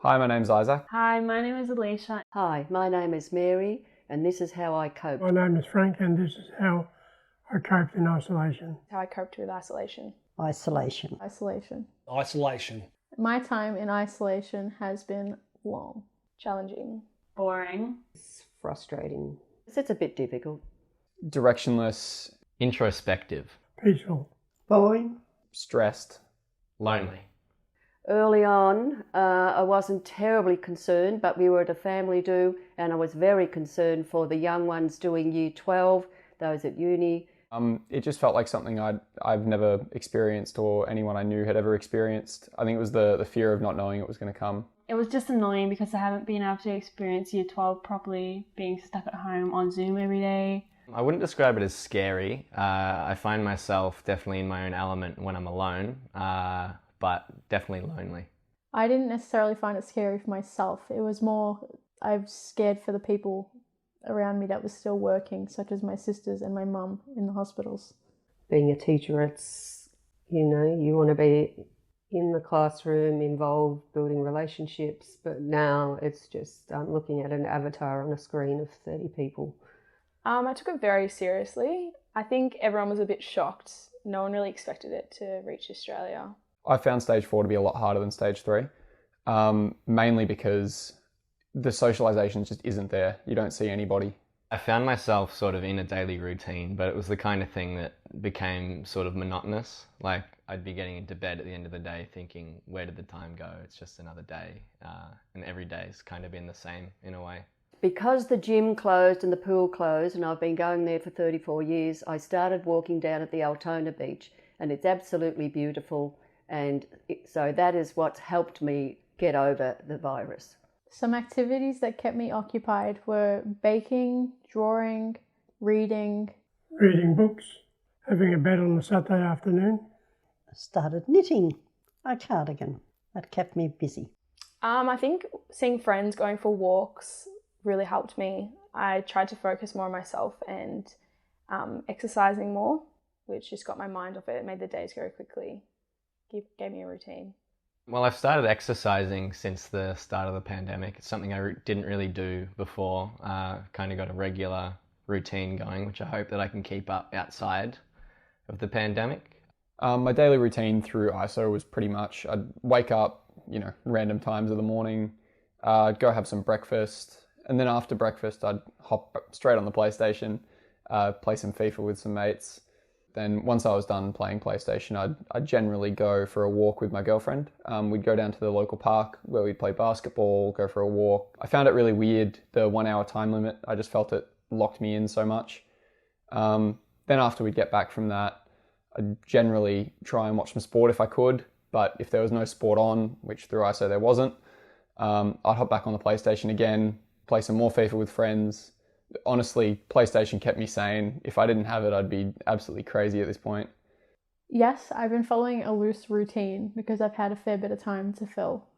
Hi, my name's Isaac. Hi, my name is Alicia. Hi, my name is Mary, and this is how I coped. My name is Frank, and this is how I coped in isolation. How I coped with isolation. Isolation. Isolation. Isolation. My time in isolation has been long, challenging, boring, It's frustrating. It's a bit difficult. Directionless, Introspective. Peaceful. Boring. stressed. Lonely. Early on, I wasn't terribly concerned, but we were at a family do, and I was very concerned for the young ones doing year 12, those at uni. It just felt like something I've never experienced or anyone I knew had ever experienced. I think it was the fear of not knowing it was going to come. It was just annoying because I haven't been able to experience year 12 properly, being stuck at home on Zoom every day. I wouldn't describe it as scary. I find myself definitely in my own element when I'm alone, but definitely lonely. I didn't necessarily find it scary for myself. It was more, I was scared for the people around me that was still working, such as my sisters and my mum in the hospitals. Being a teacher, you want to be in the classroom, involved, building relationships, but now it's just looking at an avatar on a screen of 30 people. I took it very seriously. I think everyone was a bit shocked. No one really expected it to reach Australia. I found stage 4 to be a lot harder than stage 3, mainly because the socialisation just isn't there. You don't see anybody. I found myself sort of in a daily routine, but it was the kind of thing that became sort of monotonous. Like I'd be getting into bed at the end of the day thinking, where did the time go? It's just another day. And every day's kind of been the same in a way. Because the gym closed and the pool closed, and I've been going there for 34 years, I started walking down at the Altona beach, and it's absolutely beautiful. And so that is what's helped me get over the virus. Some activities that kept me occupied were baking, drawing, reading. Reading books, having a bed on a Saturday afternoon. I started knitting a cardigan. That kept me busy. I think seeing friends, going for walks really helped me. I tried to focus more on myself and exercising more, which just got my mind off it. It made the days go quickly. Gave me a routine. Well, I've started exercising since the start of the pandemic. It's something I didn't really do before. Kind of got a regular routine going, which I hope that I can keep up outside of the pandemic. My daily routine through ISO was pretty much I'd wake up, random times of the morning, go have some breakfast, and then after breakfast I'd hop straight on the PlayStation, play some FIFA with some mates. Then once I was done playing PlayStation, I'd generally go for a walk with my girlfriend. We'd go down to the local park where we'd play basketball, go for a walk. I found it really weird, the 1 hour time limit. I just felt it locked me in so much. Then after we'd get back from that, I'd generally try and watch some sport if I could. But if there was no sport on, which through ISO there wasn't, I'd hop back on the PlayStation again, play some more FIFA with friends. Honestly, PlayStation kept me sane. If I didn't have it, I'd be absolutely crazy at this point. Yes, I've been following a loose routine because I've had a fair bit of time to fill.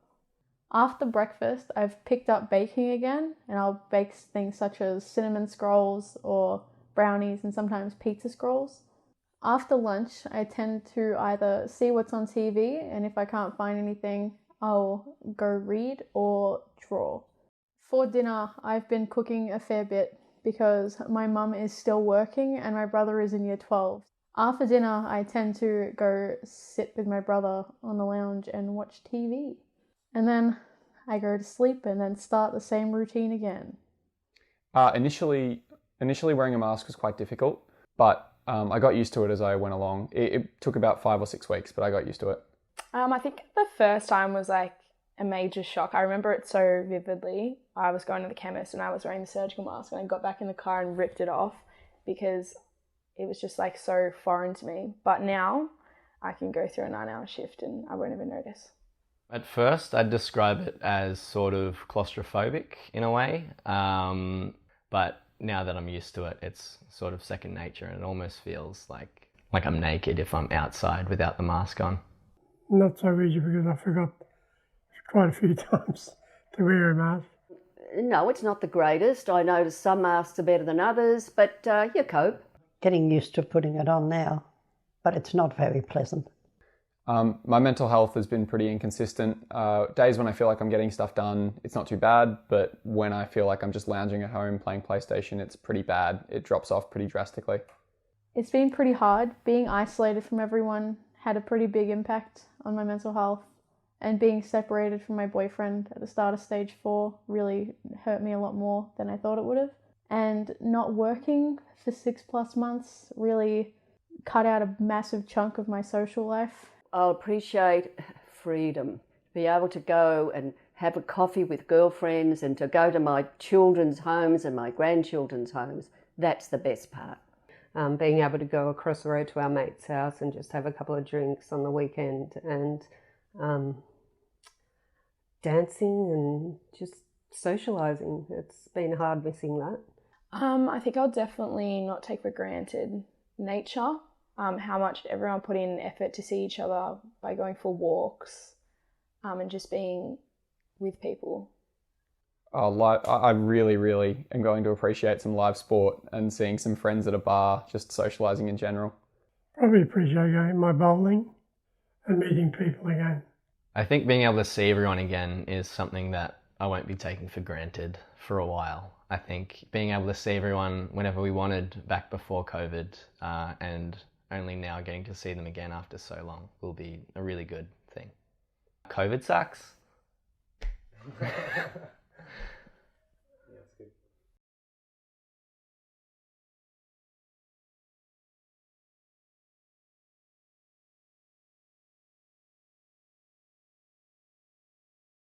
After breakfast, I've picked up baking again, and I'll bake things such as cinnamon scrolls or brownies and sometimes pizza scrolls. After lunch, I tend to either see what's on TV, and if I can't find anything, I'll go read or draw. For dinner, I've been cooking a fair bit because my mum is still working and my brother is in year 12. After dinner, I tend to go sit with my brother on the lounge and watch TV. And then I go to sleep and then start the same routine again. Initially wearing a mask was quite difficult, but I got used to it as I went along. It took about 5 or 6 weeks, but I got used to it. I think the first time was like a major shock. I remember it so vividly. I was going to the chemist and I was wearing the surgical mask and I got back in the car and ripped it off because it was just like so foreign to me. But now I can go through a 9-hour shift and I won't even notice. At first, I'd describe it as sort of claustrophobic in a way, but now that I'm used to it, it's sort of second nature, and it almost feels like I'm naked if I'm outside without the mask on. Not so easy because I forgot quite a few times to wear a mask. No, it's not the greatest. I notice some masks are better than others, but you cope. Getting used to putting it on now, but it's not very pleasant. My mental health has been pretty inconsistent. Days when I feel like I'm getting stuff done, it's not too bad, but when I feel like I'm just lounging at home playing PlayStation, it's pretty bad. It drops off pretty drastically. It's been pretty hard. Being isolated from everyone had a pretty big impact on my mental health, and being separated from my boyfriend at the start of stage 4 really hurt me a lot more than I thought it would have. And not working for 6+ months really cut out a massive chunk of my social life. I'll appreciate freedom, be able to go and have a coffee with girlfriends and to go to my children's homes and my grandchildren's homes. That's the best part. Being able to go across the road to our mate's house and just have a couple of drinks on the weekend, and dancing and just socialising. It's been hard missing that. I think I'll definitely not take for granted nature, how much everyone put in effort to see each other by going for walks, and just being with people. I really, really am going to appreciate some live sport and seeing some friends at a bar, just socialising in general. Probably appreciate going my bowling and meeting people again. I think being able to see everyone again is something that I won't be taking for granted for a while. I think being able to see everyone whenever we wanted back before COVID, and only now getting to see them again after so long will be a really good thing. COVID sucks.